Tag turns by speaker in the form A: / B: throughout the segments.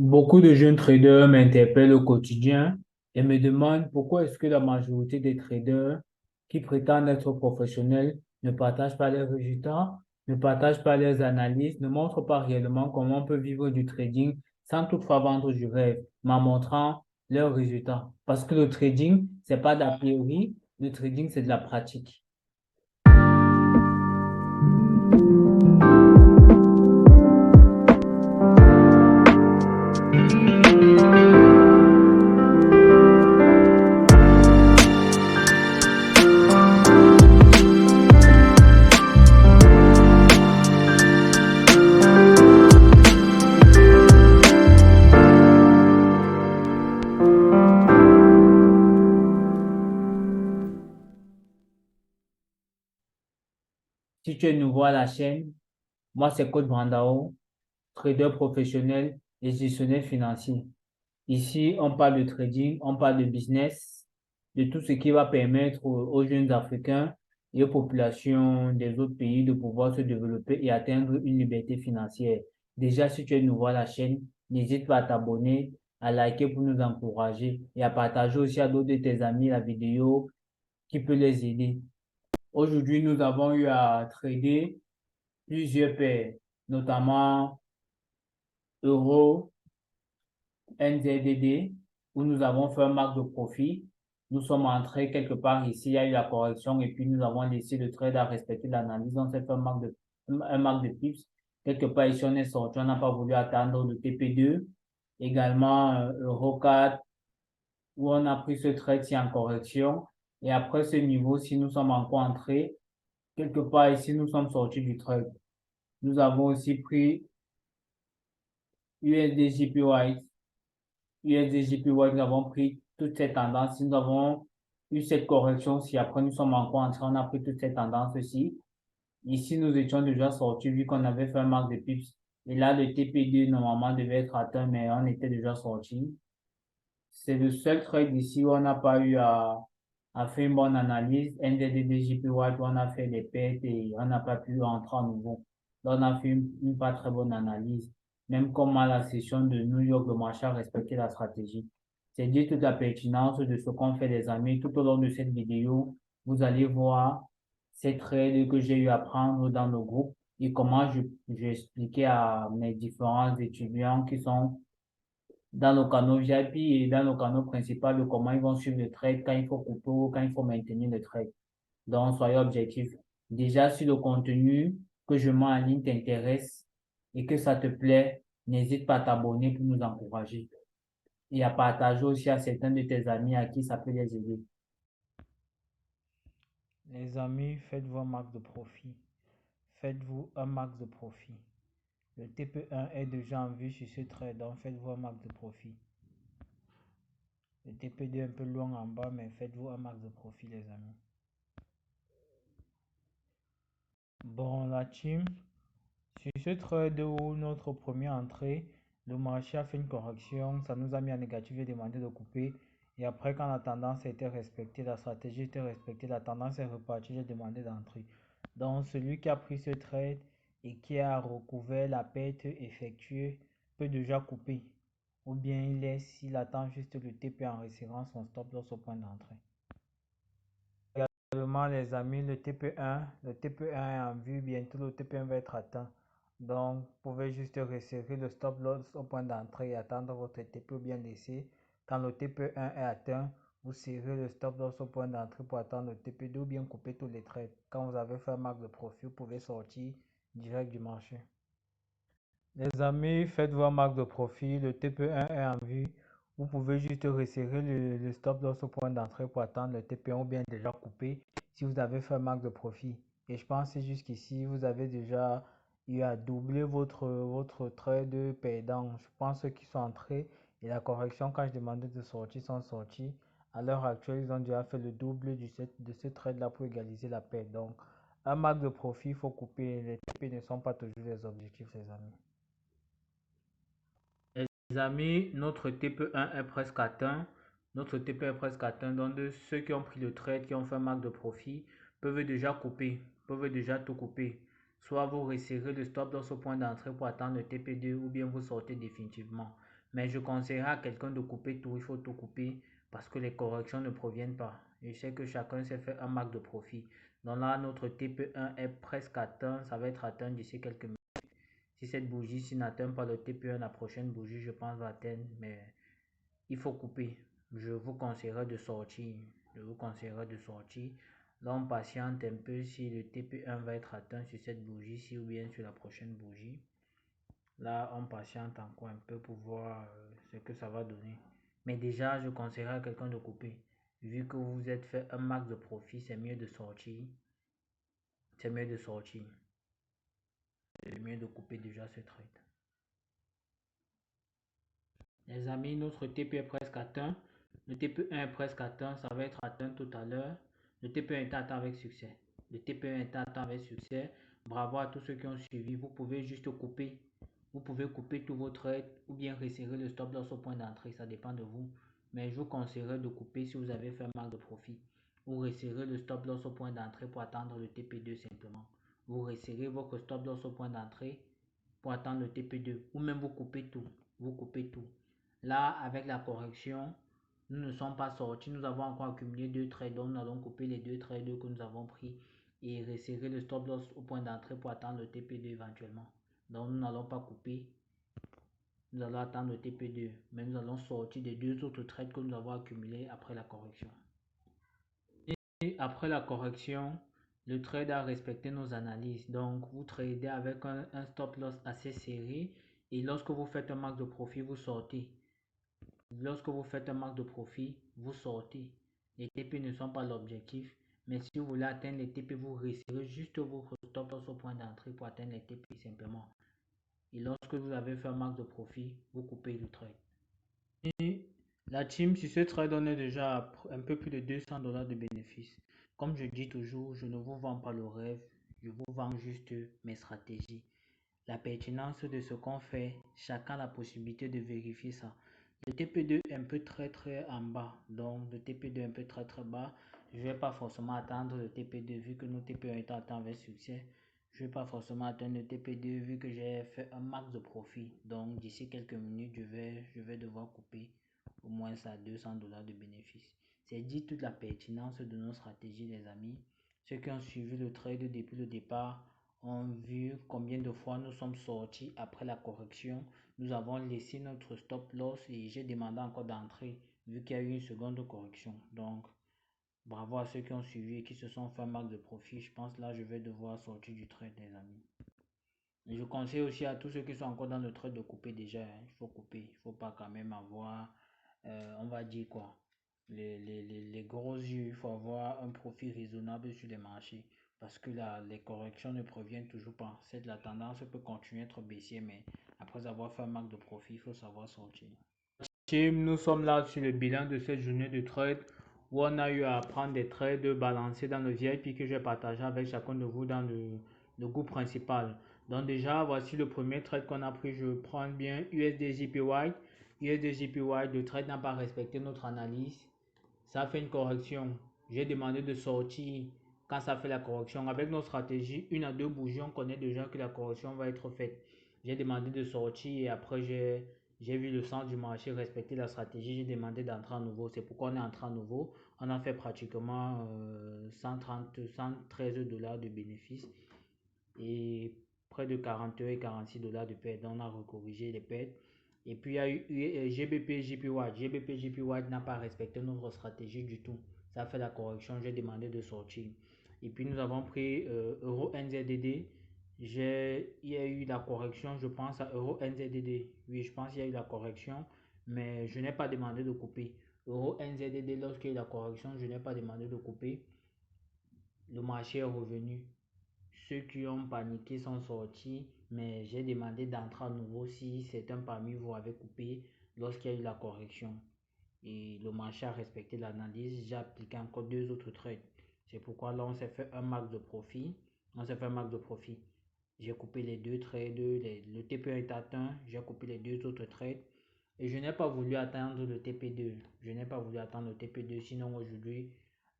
A: Beaucoup de jeunes traders m'interpellent au quotidien et me demandent pourquoi est-ce que la majorité des traders qui prétendent être professionnels ne partagent pas leurs résultats, ne partagent pas leurs analyses, ne montrent pas réellement comment on peut vivre du trading sans toutefois vendre du rêve, mais en montrant leurs résultats. Parce que le trading, c'est pas de la théorie, le trading, c'est de la pratique. Si tu es nouveau à la chaîne, moi, c'est Code Brandao, trader professionnel et gestionnaire financier. Ici, on parle de trading, on parle de business, de tout ce qui va permettre aux jeunes Africains et aux populations des autres pays de pouvoir se développer et atteindre une liberté financière. Déjà, si tu es nouveau à la chaîne, n'hésite pas à t'abonner, à liker pour nous encourager et à partager aussi à d'autres de tes amis la vidéo qui peut les aider. Aujourd'hui, nous avons eu à trader plusieurs paires, notamment euro, NZDD, où nous avons fait un marque de profit. Nous sommes entrés quelque part ici, il y a eu la correction et puis nous avons laissé le trade à respecter l'analyse. On s'est fait un marque de pips. Quelque part ici, on est sorti, on n'a pas voulu attendre le TP2. Également, Euro 4, où on a pris ce trade-ci en correction. Et après ce niveau-ci, nous sommes encore entrés. Quelque part ici, nous sommes sortis du trade. Nous avons aussi pris USD USD-JPY, nous avons pris toute cette tendance. Nous avons eu cette correction. Si après nous sommes encore entrés, on a pris toute cette tendance-ci. Ici, nous étions déjà sortis vu qu'on avait fait un marque de pips. Et là, le TP2 normalement devait être atteint, mais on était déjà sortis. C'est le seul trade ici où on n'a pas eu à faire une bonne analyse. NZD-JPY, on a fait des pertes et on n'a pas pu entrer à nouveau. Là, on a fait une pas très bonne analyse. Même comme à la session de New York, le marché a respecté la stratégie. C'est dire toute la pertinence de ce qu'on fait, les amis. Tout au long de cette vidéo, vous allez voir ces trades que j'ai eu à prendre dans le groupe et comment j'ai expliqué à mes différents étudiants qui sont dans nos canaux VIP et dans nos canaux principaux de comment ils vont suivre le trade, quand il faut couper ou quand il faut maintenir le trade. Donc, soyez objectif. Déjà, si le contenu que je mets en ligne t'intéresse et que ça te plaît, n'hésite pas à t'abonner pour nous encourager et à partager aussi à certains de tes amis à qui ça peut les aider.
B: Les amis, faites-vous un max de profit. Faites-vous un max de profit. Le TP1 est déjà en vue sur ce trade, donc faites-vous un max de profit. Le TP2 est un peu loin en bas, mais faites-vous un max de profit, les amis. Bon, la team, sur ce trade où notre première entrée, le marché a fait une correction, ça nous a mis en négatif et demandé de couper. Et après, quand la tendance a été respectée, la stratégie était respectée, la tendance est repartie, j'ai demandé d'entrer. Donc, celui qui a pris ce trade et qui a recouvert la perte effectuée peut déjà couper. Ou bien il laisse, s'il attend juste le TP en resserrant son stop loss au point d'entrée. Également, les amis, le TP1 est en vue, bientôt le TP1 va être atteint. Donc, vous pouvez juste resserrer le stop loss au point d'entrée et attendre votre TP ou bien laisser. Quand le TP1 est atteint, vous serrez le stop loss au point d'entrée pour attendre le TP2 ou bien couper tous les trades. Quand vous avez fait un max de profit, vous pouvez sortir direct du marché. Les amis, faites-vous un max de profit. Le TP1 est en vue. Vous pouvez juste resserrer le stop loss au point d'entrée pour attendre le TP1 ou bien déjà couper si vous avez fait un max de profit. Et je pense que jusqu'ici, vous avez déjà eu à doubler votre trade perdant. Je pense que ceux qui sont entrés et la correction, quand je demandais de sortir, sont sortis. À l'heure actuelle, ils ont déjà fait le double de ce trade-là pour égaliser la perte. Donc, un max de profit, il faut couper. Les TP ne sont pas toujours les objectifs, les amis.
A: Les amis, notre TP1 est presque atteint. Notre TP est presque atteint. Donc, ceux qui ont pris le trade, qui ont fait un marque de profit, peuvent déjà couper, peuvent déjà tout couper. Soit vous resserrez le stop loss au point d'entrée pour attendre le TP2 ou bien vous sortez définitivement. Mais je conseillerais à quelqu'un de couper tout, il faut tout couper parce que les corrections ne proviennent pas. Je sais que chacun s'est fait un max de profit. Donc là, notre TP1 est presque atteint, ça va être atteint d'ici quelques minutes. Si cette bougie n'atteint pas le TP1, la prochaine bougie, je pense, va atteindre, mais il faut couper. Je vous conseillerais de sortir. Je vous conseillerais de sortir. Là, on patiente un peu si le TP1 va être atteint sur cette bougie-ci ou bien sur la prochaine bougie. Là, on patiente encore un peu pour voir ce que ça va donner. Mais déjà, je conseillerais à quelqu'un de couper. Vu que vous êtes fait un max de profit, c'est mieux de sortir. C'est mieux de sortir. C'est mieux de couper déjà ce trade. Les amis, notre TP est presque atteint. Le TP1 est presque atteint, ça va être atteint tout à l'heure. Le TP1 est atteint avec succès. Le TP1 est atteint avec succès. Bravo à tous ceux qui ont suivi. Vous pouvez juste couper. Vous pouvez couper tous vos trades ou bien resserrer le stop loss au point d'entrée. Ça dépend de vous. Mais je vous conseillerais de couper si vous avez fait un max de profit. Vous resserrez le stop loss au point d'entrée pour attendre le TP2 simplement. Vous resserrez votre stop loss au point d'entrée pour attendre le TP2. Ou même vous coupez tout. Vous coupez tout. Là, avec la correction, nous ne sommes pas sortis. Nous avons encore accumulé deux trades. Donc, nous allons couper les deux trades que nous avons pris et resserrer le stop loss au point d'entrée pour attendre le TP2 éventuellement. Donc, nous n'allons pas couper. Nous allons attendre le TP2. Mais nous allons sortir des deux autres trades que nous avons accumulés après la correction. Et après la correction, le trade a respecté nos analyses. Donc, vous tradez avec un stop loss assez serré. Et lorsque vous faites un max de profit, vous sortez. Lorsque vous faites un max de profit, vous sortez. Les TP ne sont pas l'objectif, mais si vous voulez atteindre les TP, vous resserrez juste votre stop loss au point d'entrée pour atteindre les TP simplement. Et lorsque vous avez fait un max de profit, vous coupez le trade. Et la team, sur ce trade, on est déjà à un peu plus de $200 de bénéfices. Comme je dis toujours, je ne vous vends pas le rêve, je vous vends juste mes stratégies. La pertinence de ce qu'on fait, chacun a la possibilité de vérifier ça. Le TP2 est un peu très en bas, donc le TP2 est un peu très bas. Je ne vais pas forcément attendre le TP2 vu que nos TP1 est atteint avec succès. Je ne vais pas forcément attendre le TP2 vu que j'ai fait un max de profit. Donc d'ici quelques minutes, je vais devoir couper au moins ça $200 de bénéfices. C'est dit toute la pertinence de nos stratégies, les amis. Ceux qui ont suivi le trade depuis le départ ont vu combien de fois nous sommes sortis après la correction. Nous avons laissé notre stop loss et j'ai demandé encore d'entrer vu qu'il y a eu une seconde correction. Donc, bravo à ceux qui ont suivi et qui se sont fait un max de profit. Je pense là, je vais devoir sortir du trade, les amis. Et je conseille aussi à tous ceux qui sont encore dans le trade de couper déjà. Il faut couper. Il ne faut pas quand même avoir, on va dire quoi, les gros yeux. Il faut avoir un profit raisonnable sur les marchés. Parce que là, les corrections ne proviennent toujours pas. La tendance peut continuer à être baissière, mais après avoir fait un max de profit, il faut savoir sortir. Team, nous sommes là sur le bilan de cette journée de trade où on a eu à prendre des trades balancés dans le VIP que j'ai partagé avec chacun de vous dans le groupe principal. Donc déjà, voici le premier trade qu'on a pris. Je prends bien USDJPY. USDJPY, le trade n'a pas respecté notre analyse. Ça fait une correction. J'ai demandé de sortir quand ça fait la correction. Avec nos stratégies, une à deux bougies, on connaît déjà que la correction va être faite. J'ai demandé de sortir et après j'ai vu le sens du marché respecter la stratégie. J'ai demandé d'entrer à nouveau. C'est pourquoi on est entré à nouveau. On a fait pratiquement 113 $ de bénéfices et près de 41 et 46 $ de perte. On a recorrigé les pertes. Et puis il y a eu GBP JPY. GBP JPY n'a pas respecté notre stratégie du tout. Ça a fait la correction. J'ai demandé de sortir. Et puis nous avons pris Euro NZDD. Il y a eu la correction, je pense, à Euro NZDD. Oui, je pense qu'il y a eu la correction, mais je n'ai pas demandé de couper. Euro NZDD, lorsqu'il y a eu la correction, je n'ai pas demandé de couper. Le marché est revenu. Ceux qui ont paniqué sont sortis, mais j'ai demandé d'entrer à nouveau si certains parmi vous avaient coupé lorsqu'il y a eu la correction. Et le marché a respecté l'analyse. J'ai appliqué encore deux autres trades. C'est pourquoi là, on s'est fait un max de profit. On s'est fait un max de profit. J'ai coupé les deux trades. Le TP1 est atteint. J'ai coupé les deux autres trades. Et je n'ai pas voulu attendre le TP2. Je n'ai pas voulu attendre le TP2. Sinon, aujourd'hui,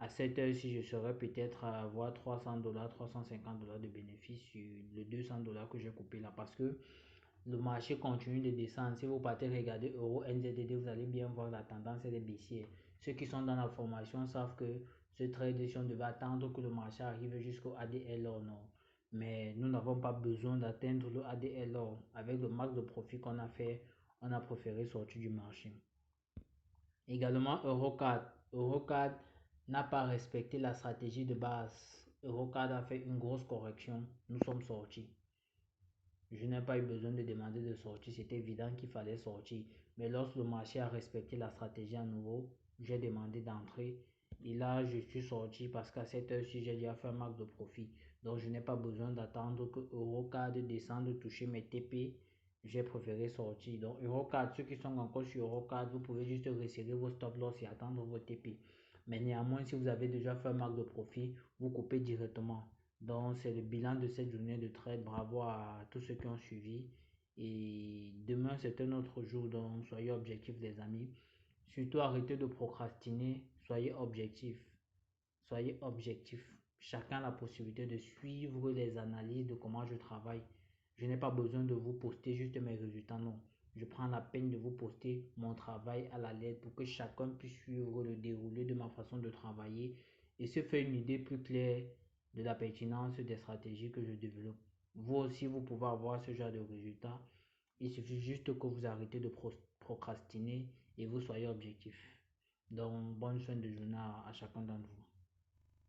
A: À cette heure-ci, je serais peut-être à avoir 300 $, 350 $ de bénéfice sur les 200 $ que j'ai coupé là parce que le marché continue de descendre. Si vous partez regarder Euro NZD, vous allez bien voir la tendance est baissière. Ceux qui sont dans la formation savent que ce trade, si on devait attendre que le marché arrive jusqu'au ADLO, non. Mais nous n'avons pas besoin d'atteindre le ADLO. Avec le max de profit qu'on a fait, on a préféré sortir du marché. Également, Eurocard. Eurocard n'a pas respecté la stratégie de base. Eurocard a fait une grosse correction. Nous sommes sortis. Je n'ai pas eu besoin de demander de sortir. C'était évident qu'il fallait sortir. Mais lorsque le marché a respecté la stratégie à nouveau, j'ai demandé d'entrer. Et là, je suis sorti parce qu'à cette heure-ci, j'ai déjà fait un max de profit. Donc, je n'ai pas besoin d'attendre que Eurocard descende, toucher mes TP. J'ai préféré sortir. Donc, Eurocard, ceux qui sont encore sur Eurocard, vous pouvez juste resserrer vos stop loss et attendre vos TP. Mais néanmoins, si vous avez déjà fait un max de profit, vous coupez directement. Donc, c'est le bilan de cette journée de trade. Bravo à tous ceux qui ont suivi. Et demain, c'est un autre jour. Donc, soyez objectifs, les amis. Surtout, arrêtez de procrastiner. Soyez objectifs. Soyez objectifs. Chacun a la possibilité de suivre les analyses de comment je travaille. Je n'ai pas besoin de vous poster juste mes résultats, non. Je prends la peine de vous poster mon travail à la lettre pour que chacun puisse suivre le déroulé de ma façon de travailler et se faire une idée plus claire de la pertinence des stratégies que je développe. Vous aussi, vous pouvez avoir ce genre de résultats. Il suffit juste que vous arrêtez de procrastiner et vous soyez objectif. Donc, bonne fin de journée à chacun d'entre vous.